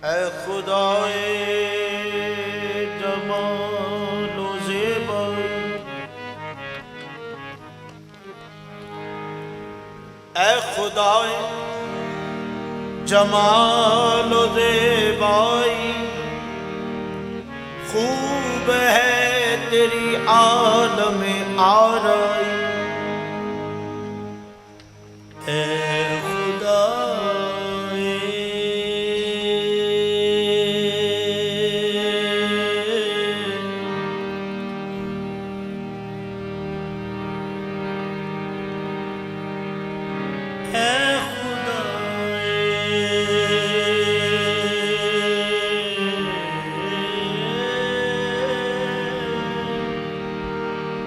ऐ खुदाए जमालो ज़ेबाई, ऐ खुदाए जमालो ज़ेबाई, खूब है तेरी आलम आराई।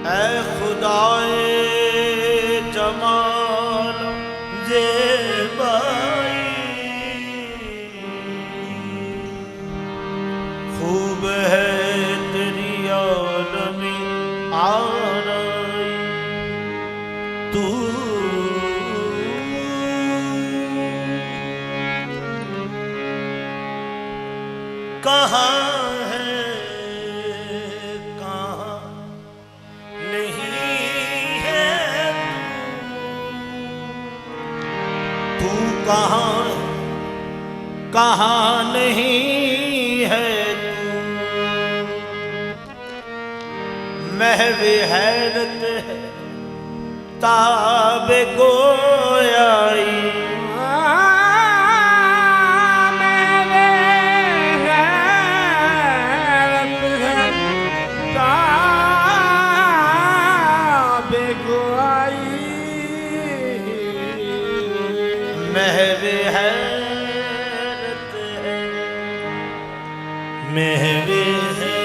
ऐ खुदाए जमाल ज़ेबाई, खूब है तेरी आलमी आराई। तू कहाँ है कहाँ नहीं है तू कहाँ कहाँ नहीं है तू। महवे हैरत है ताबे गोयाई, महवे हैरत है महवे हैरत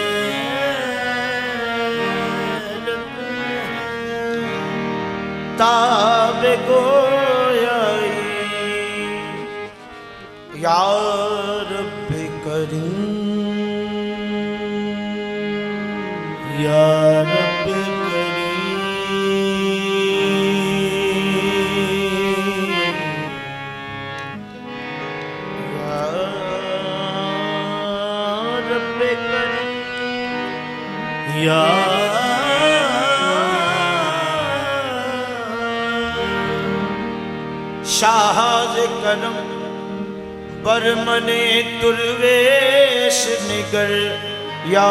ताबे गोयाई। या रब्बे करीम, या रब्बे या शाहज करम बरमने दुर्वेश निगर। या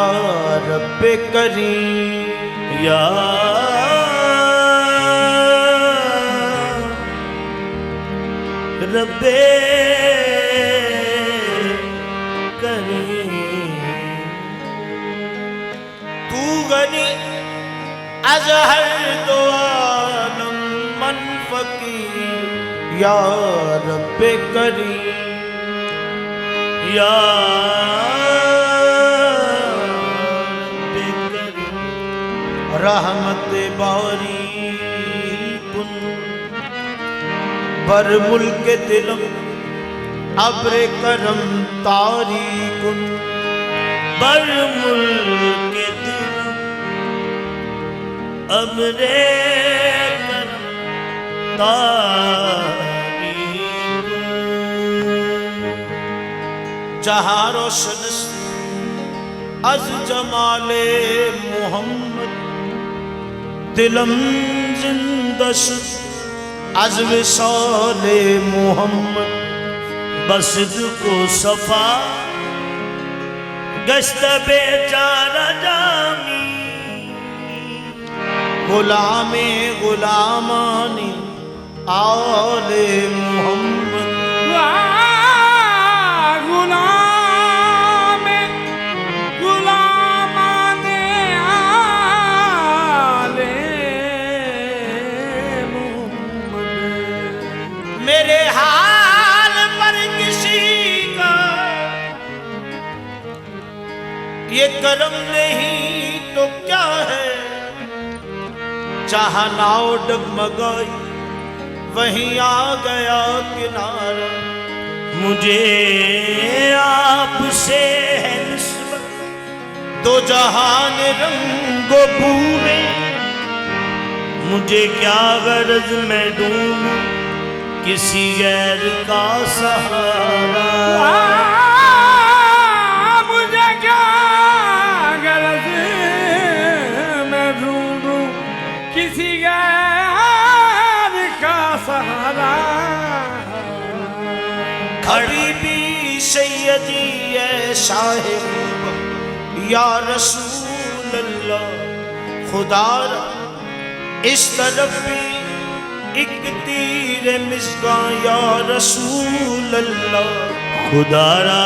रब्बे करीम, या रब्बे गनी अज़हर दो आलम मन फ़कीर। या रब्बे करीम, या रब्बे करीम, रहमत बारी कुन बर मुल्क दिलम अब्रे करम तारी कुन। बर मुल्क दिलम अब्रे करम तारी कुन। जहाँ रोशन अज जमाले मोहम्मद, दिलम जिंदश अज विसाले मोहम्मद। बसद को सफा गश्त बेचारा जामी, गुलामे गुलामानी आले मोहम्मद। गुलामे गुलामाने आले मोहम्मद। मेरे हाल पर किसी का ये करम नहीं तो क्या है। जहाँ नाव डगमगाई वहीं आ गया किनारा। मुझे आपसे है निस्बत दो जहान रंगो बू में, मुझे क्या गरज मैं ढूंढूं किसी गैर का सहारा। मुझे क्या गरज मैं ढूंढूं किसी गैर का सहारा। खड़ी भी सैयदी है शाहिद या रसूल अल्लाह, खुदारा इस तरफ भी एक तीर मिज़गा या रसूल अल्लाह, खुदारा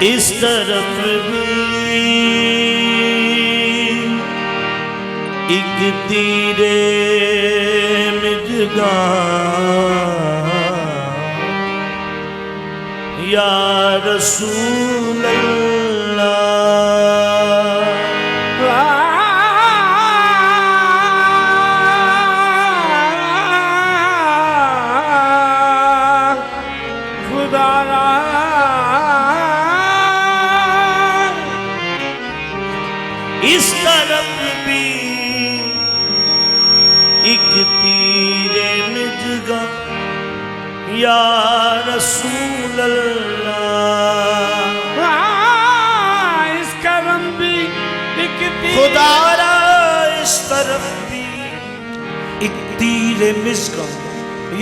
इस तरफ भी एक तीर मिज़गा या रसूल इस तरफ भी एक तीरे मिज़गा या रसूल अल्लाह। इस करम भी एक खुदारा इस तरफ भी एक तीरे मिज़गा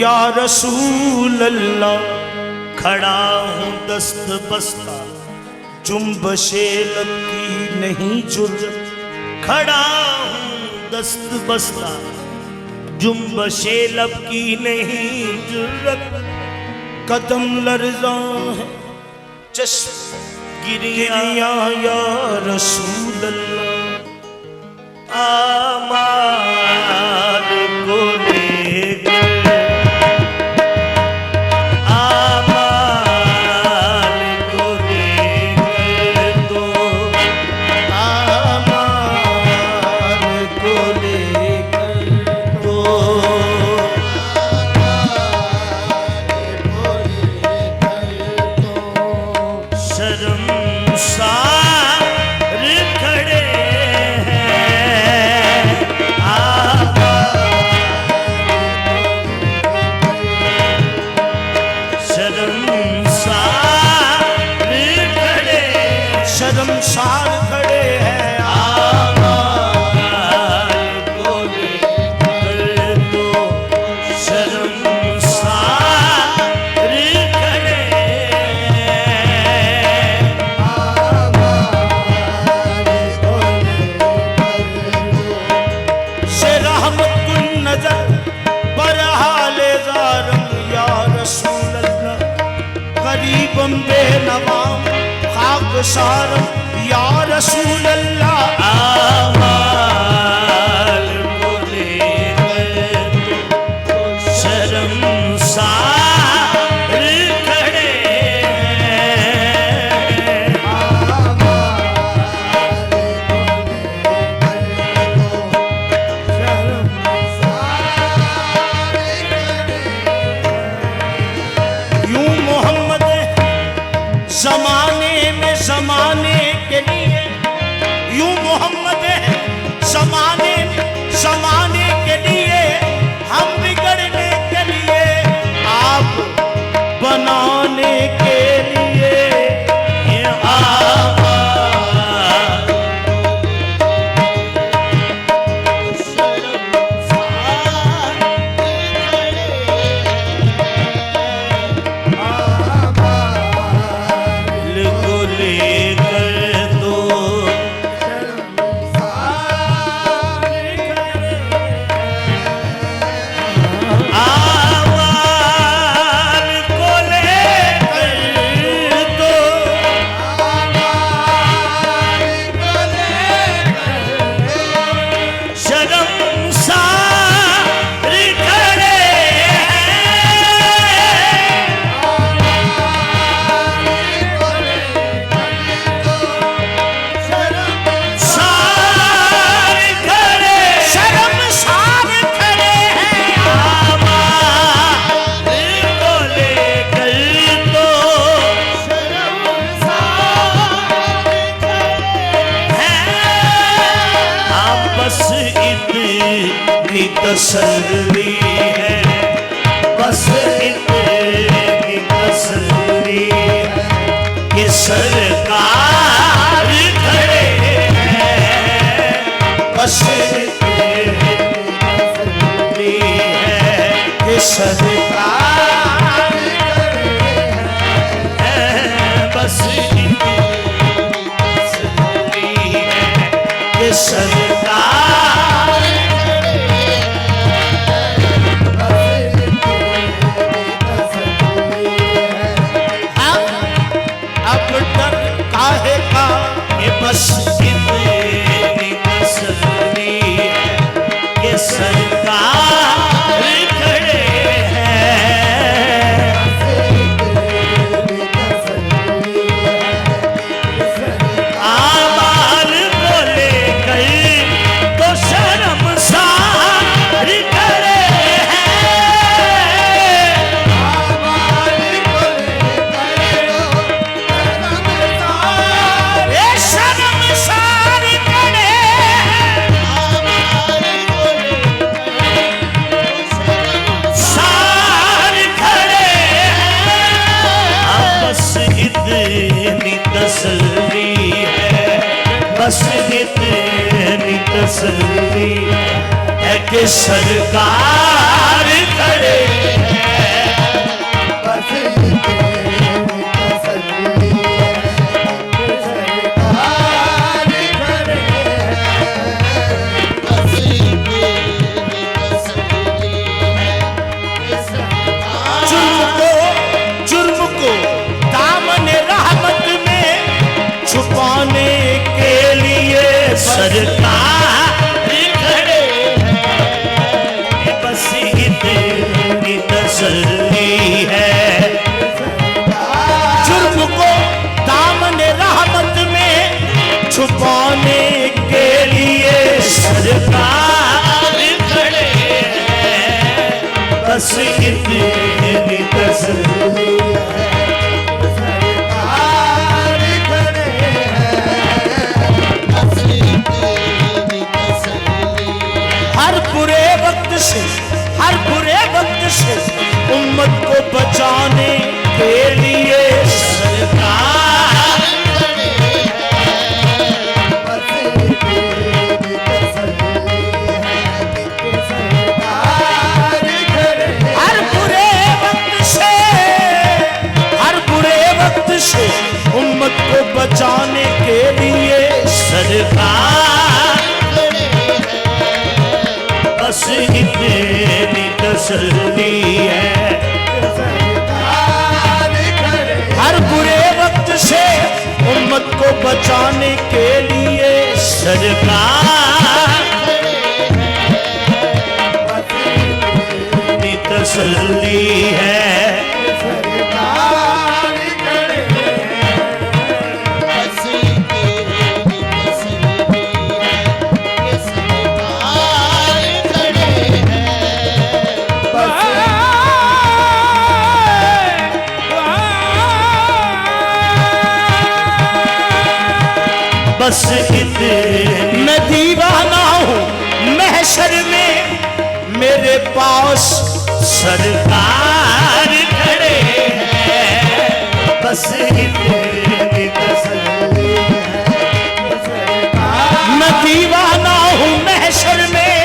या रसूल अल्लाह। खड़ा हूँ दस्त बस्ता जुम्बशे लब की नहीं जुर्रत, खड़ा हूँ दस्त बस्ता जुम्बशे लब की नहीं जुर्रत। कदम लर्ज़ा है चश्म गिरिया या रसूल अल्लाह। आमाल को शर्मसार खड़े हैं। आमाल को लेकर तो शर्मसार खड़े हैं। आमाल को लेकर से रहमत कुन नजर बरहाले ज़ारम या रसूल अल्लाह। गरीबम बेनवाम खाक सारम या रसूल अल्लाह। आमाल को लेकर तो शर्मसार खड़े हैं। आमाल को लेकर तो शर्मसार खड़े हैं। यूं मोहम्मद ज़माने में ज़माने के लिए तसल्ली है, बस इतनी तसल्ली है कि सरकार खड़े हैं। बस इतनी तसल्ली है कि सरकार खड़े हैं। बस इतनी तसल्ली है कि सरकार बस इतनी तसल्ली है कि सरकार खड़े हैं। आमाल बोले गई तो शर्मसार खड़े हैं। तसल्ली है, बस इतनी तसल्ली है कि सरकार खड़े हैं। बस इतनी तसल्ली है कि सरकार खड़े हैं। बस इतनी तसल्ली है कि सरकार जुर्म को दामन रहमत छुपाने के लिए सरकार खड़े हैं। बस इतनी तसल्ली है, जुर्म को दामन रहमत में छुपाने के लिए सरकार खड़े हैं। बस इतनी तसल्ली है। हर बुरे वक्त से उम्मत को बचाने के लिए सरकार खड़े हैं। बस इतनी तसल्ली है कि सरकार खड़े हैं। हर बुरे वक्त से उम्मत को बचाने के लिए सरकार बस इतनी तसल्ली है। हर बुरे वक्त से उम्मत को बचाने के लिए सरकार इतनी तसल्ली है। बस इतनी मैं दीवाना हूँ महशर में मेरे पास सरकार खड़े हैं। बस इतनी तसल्ली है। मैं दीवाना हूँ महशर में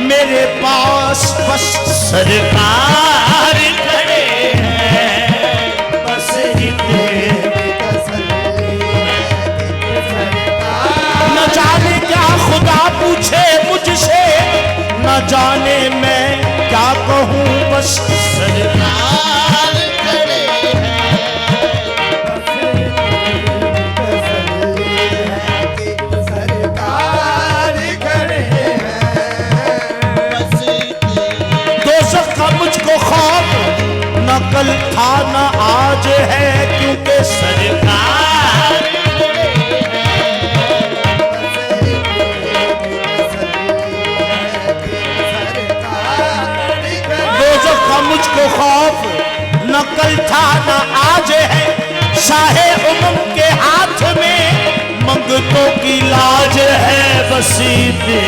मेरे पास बस सरकार खड़े हैं। बस इतनी जाने क्या खुदा पूछे मुझसे, न जाने मैं क्या कहूँ, बस सरकार खड़े हैं। सरकार खड़े हैं। दोज़ख का मुझको खौफ न कल था न आज है, क्योंकि सरकार मुझको खौफ न कल था न आज है, शाहे उमम के हाथ में मंगतों की लाज है। बस इतनी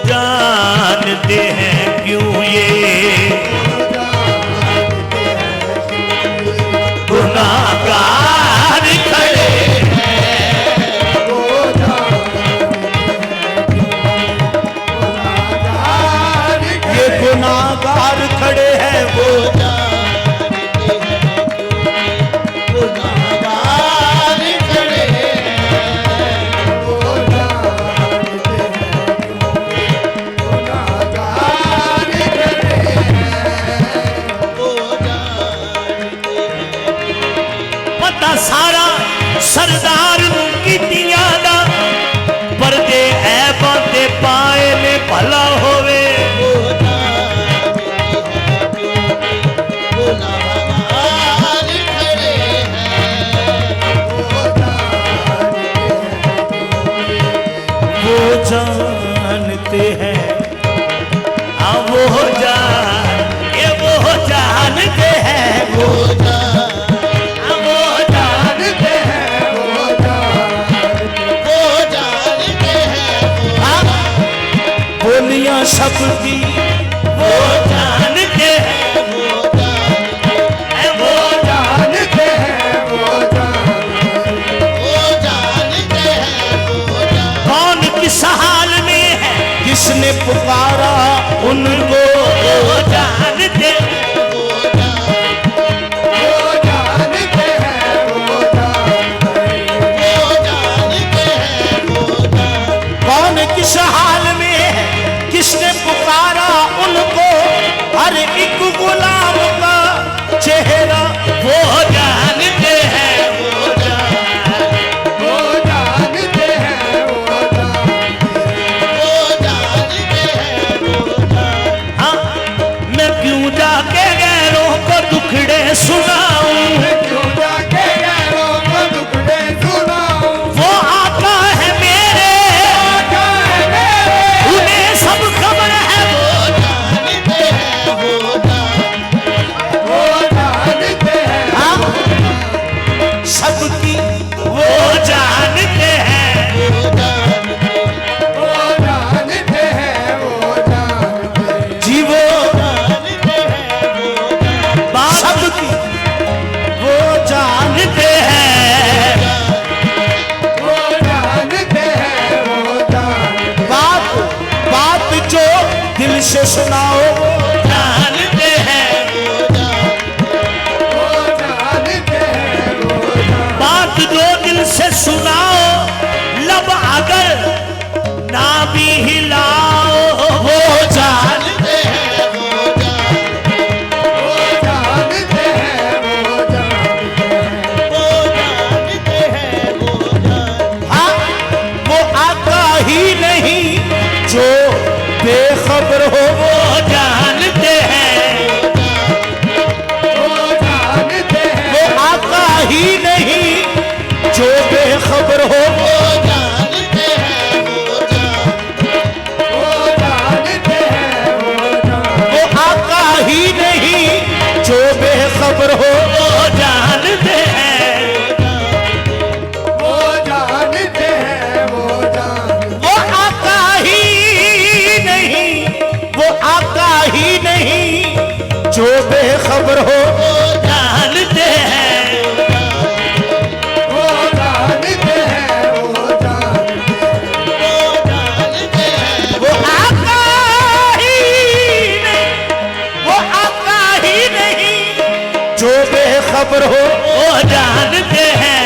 जानते हैं क्यों ये गुनाहगार खड़े ये गुनाहगार खड़े हैं वो सारा सरदार की तियादा पर्दे है बाते पाए में भला होवे वो जानते हैं वो जानते हैं वो बोलियां सबकी वो जानते हैं वो जानते हैं कौन किस हाल में है किसने पुकारा उनको वो जानते कौन किस हाल में है किसने पुकारा उनको हर एक गुलाम का चेहरा वो जानते हैं वो जानते हैं हाँ मैं क्यों जाके गैरों को दुखड़े सुनाऊं क्यों जाके गैरों को दुखड़े सुनाऊं वो आका है मेरे उन्हें सब खबर है वो जानते हैं सबकी वो जानते हैं जी वो सबकी वो जानते हैं बात जो दिल से सुनाओ जानते हैं बात जो दिल से सुनाओ लब अगर ना भी हिलाओ वो जानते हैं हाँ वो आका ही नहीं जो बेखबर हो वो जानते हैं वो आका ही नहीं जो बेखबर हो वो जानते हैं वो आका ही नहीं जो बेखबर हो वो जानते हैं वो आका ही नहीं वो आका ही नहीं जो बेखबर हो वो जानते हैं वो आका ही नहीं वो आका ही नहीं जो बेखबर हो वो जानते हैं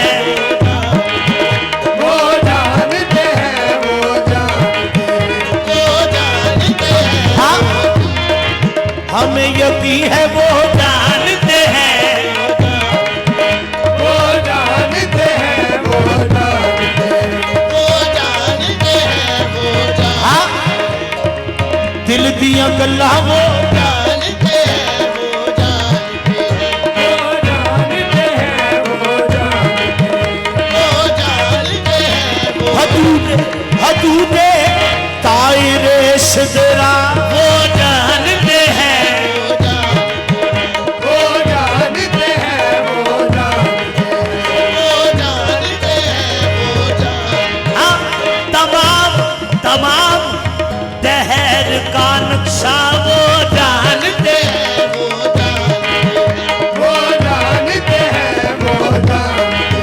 हाँ हमें यकीन है वो जानते हैं हाँ दिल दिया गल्ला वो हदूदे तायरे सदरा वो जानते हैं हाँ तमाम तमाम का नक्शा वो जानते हैं, वो जानते हैं, वो जानते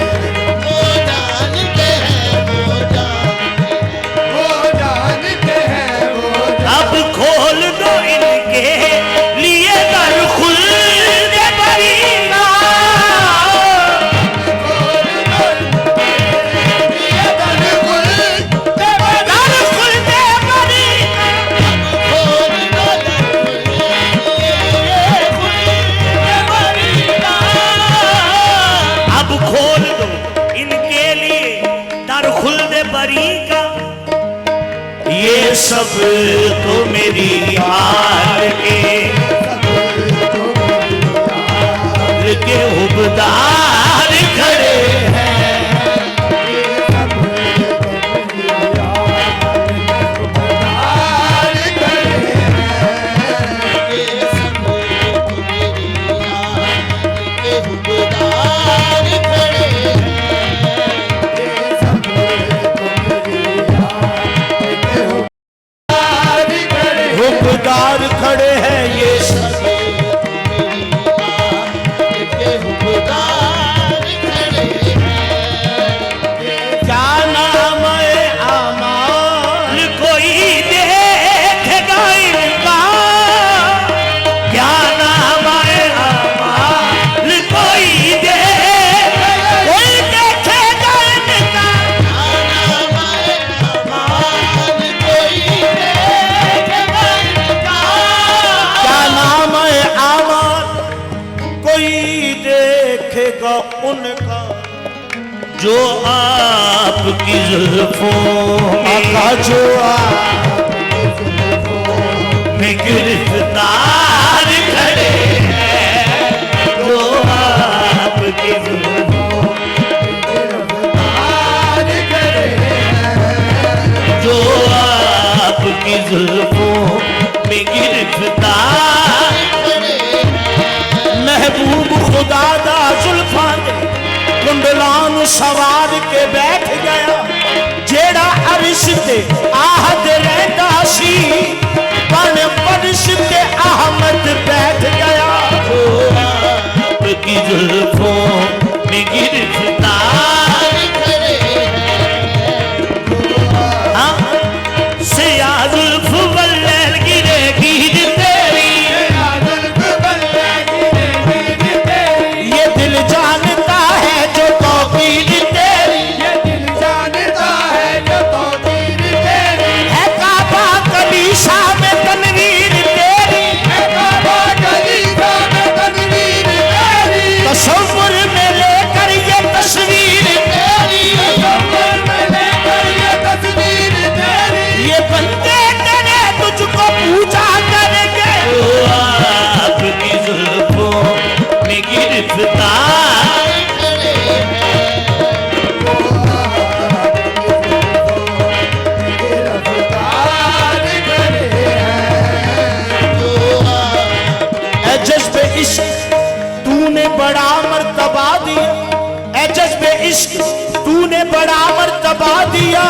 हैं, वो जानते हैं, वो अब खोल दो इनके लिए दर खुल्द बरीना, दर खुल्द बरीना। अब खोल दो इनके लिए दर खुल्द बरी का, ये सब तो मेरी हाल के हुबदार खड़े हैं। हुबदार खड़े हैं ये सब, क्या नाम है आमाल कोई देखेगा इनका, क्या नाम है आमाल कोई देखेगा इनका, क्या नाम है आमाल कोई देखेगा उनका, जो आपकी जुल्फों में, जो में गिरफ्तार खड़े हैं, जो आपकी जुल्फों जो आपकी जुल्फों में गिरफ्तार, महबूब खुदा दा जुल्फां दे कुंडलान सवार के बैठ गया, जेड़ा अरिश ते आहद रहंदा सी, बन बरिश ते अहमद बैठ गया, जो आपकी जुल्फों में गिरफ्तार हाँ, सिया जुल्फ वल्लैल गिरेगी तेरी, ये दिल जानता है जो तौकीर तेरी, है काबा कलीसा में तनवीर तेरी, तसव्वुर में लेकर ये तस्वीर तेरी, ये बंदे तेरे तुझको पूजा करेंगे, जो आपकी जुल्फों में गिरफ्तार, ऐ जज्बे इश्क तूने बड़ा मर्तबा दिया, ऐ जज्बे इश्क तूने बड़ा मर्तबा दिया,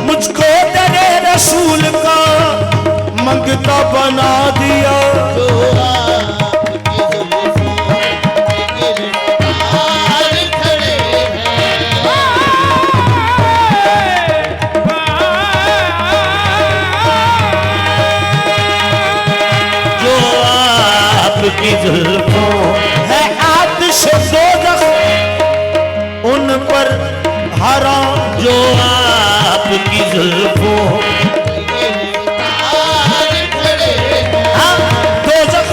मुझको तेरे रसूल का मंगता बना दिया, जो आपकी जुल्फों है आतिश दोज़ख उन पर हराम, जो आपकी जुल्फों दोज़ख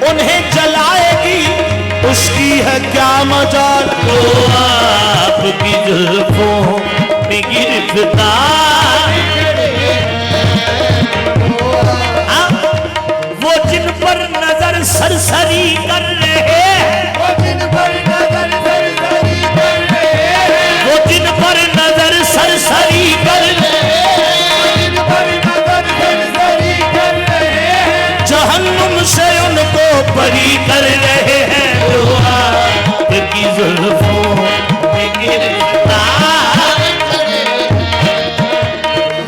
उन्हें जलाएगी, उसकी है क्या मजाल, जो आपकी जुल्फों में गिरफ्तार, वो जिन पर नजर सरसरी कर रहे हैं, वो जिन पर नजर सरसरी कर रहे हैं, जहन्नुम से उनको बरी कर रहे हैं, जो आपकी जुल्फों में गिरफ्तार,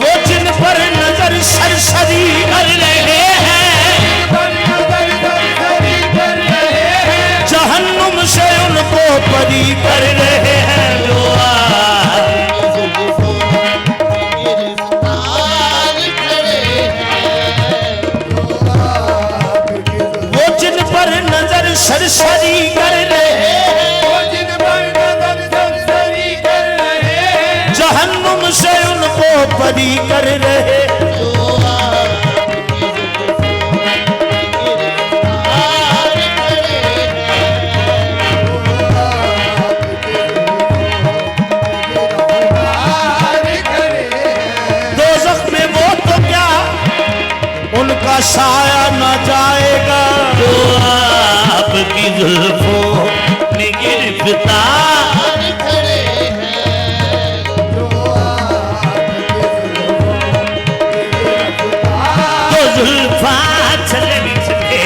वो जिन पर नजर सरसरी कर रहे सरसरी कर रहे, वो जिन पर नजर सरसरी कर रहे, जहन्नुम से उनको परी कर रहे। दोज़ख में वो तो क्या उनका साया न जाएगा, जो आपकी जुल्फों में गिरफ्तार, तो जुल्फा चले बिछले,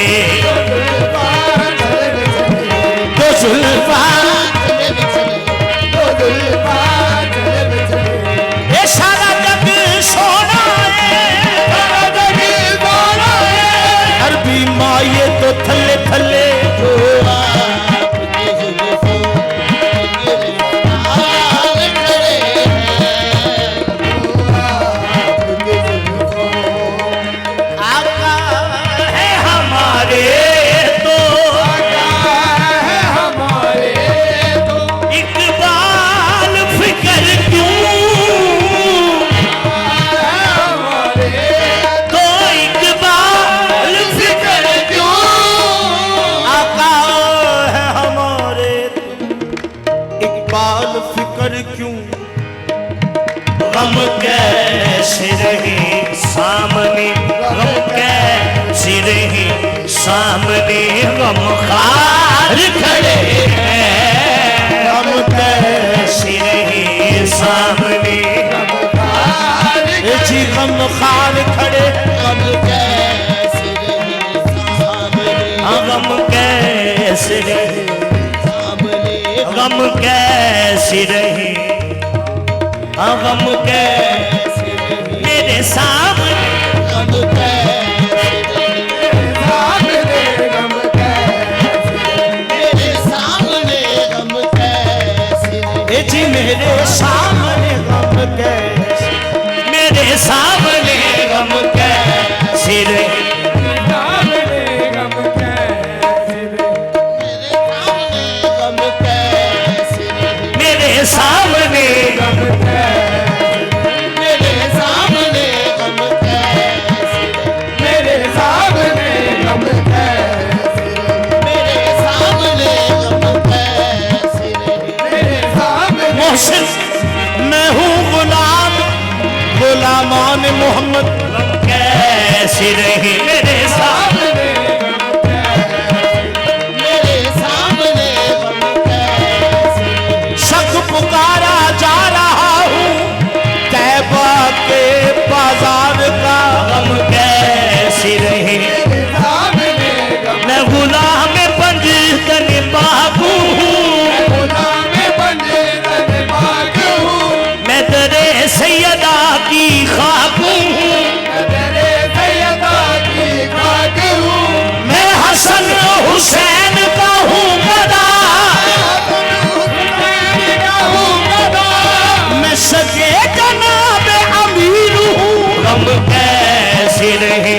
तो जुल्फा ये सारा जग सोना है, अरबी माँ ये तो थल्ले थल्ले, आका है हमारे तो, इकबाल फिक्र क्यों, तो इकबाल फिक्र क्यों, आका है हमारे तो, इकबाल फिक्र क्यों, गम कैसे रहे सामने, गम कैसे रहे सामने, गम खार खड़े हैं, गम कैसे रहे सामने, जी गम खार खड़े, हाँ, गम कैसे रहे, गम कैसे रहे, हाँ, गम कैसे मेरे सामने, ए जी मेरे सामने गम कैसे, मेरे सामने गम कैसे रहे, मेरे सामने मोहसिन मैं हूँ गुलाम, गुलामान मोहम्मद, गम कैसे रहे मेरे सामने, शक पुकारा जा रहा हूँ तैबा के बाजार का, गम कैसे रहे, मैं गुलाम पंजतन बाबू हूँ, मैं दरे सैयदा की खाक हूँ, मैं हसन हुसैन का हूँ गदा, मैं सगे जनाब अमीर हूँ, गम कैसे रहे,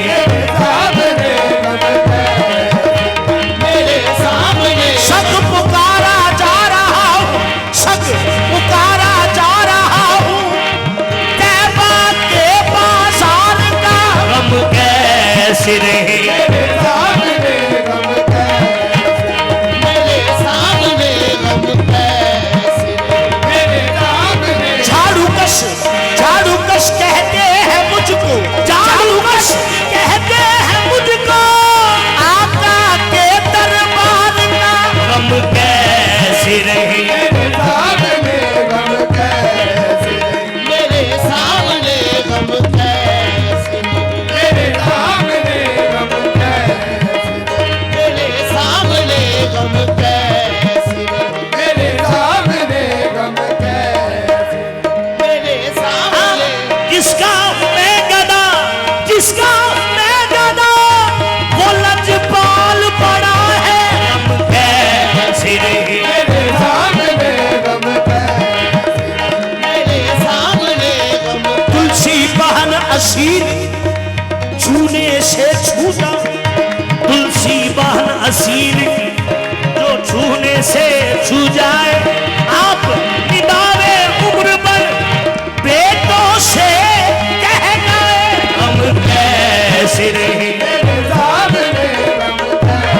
शक पुकारा जा रहा हूँ, शक पुकारा जा रहा हूँ तैबा के बाजार का, गम कैसे रहे, झाड़ू कश कहते हैं मुझको, झाड़ू कश कहते हैं मुझको, आका के दरबार का, गम कैसे रहे, किसका मैं गदा, किसका मैं गदा, वो लजपाल पड़ा है, गम कैसे रहे, तुलसी बहन असीर छूने से छूटा, तुलसी बहन असीर कैसे छू जाए आप निभावे उम्र भर बेटों से कह गए हम कैसे रहे मेरे सामने गम कैसे,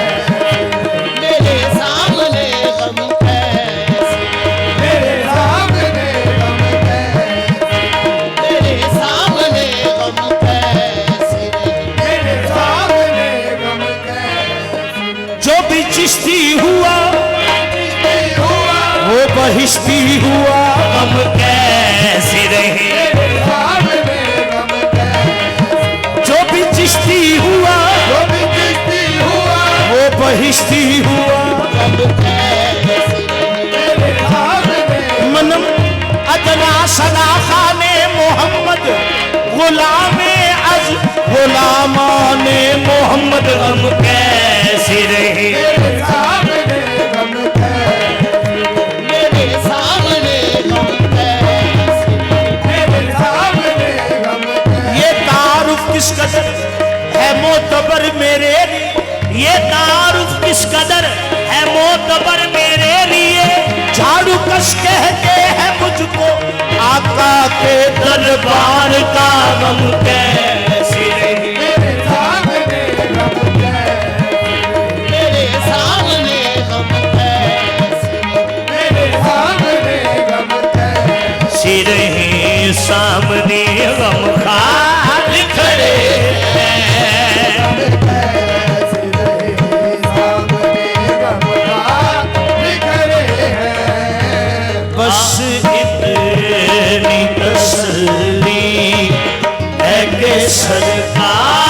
मेरे सामने गम कैसे, मेरे सामने गम कैसे, मेरे सामने गम कैसे। जो भी चिश्ती हुआ वो बहिश्ती हुआ हम कैसे रहे मेरे सामने गम कैसे, जो भी चिश्ती हुआ जो भी किस्ती हुआ वो बहिश्ती हुआ गम कैसे, मेरे सामने मनम अदना सना खाने मोहम्मद गुलामे अज गुलामाने मोहम्मद हम कैसे रहे मेरे सामने गम कैसे, मेरे सामने गम कैसे, मेरे सामने गम कैसे। ये तारुफ किस कदर है मोतबर मेरे लिए ये तारुफ किस कदर है मोतबर मेरे लिए झाड़ू कस कहते हैं मुझको आका के दरबार का गम कैसे रहे मेरे सामने गम कैसे, मेरे सामने गम कैसे, मेरे सामने गम कैसे। सिर ही सामने गम खाल खड़े हैं कैसे रहे सामने गम का बिखरे हैं। बस इतनी तसल्ली है कि सरकार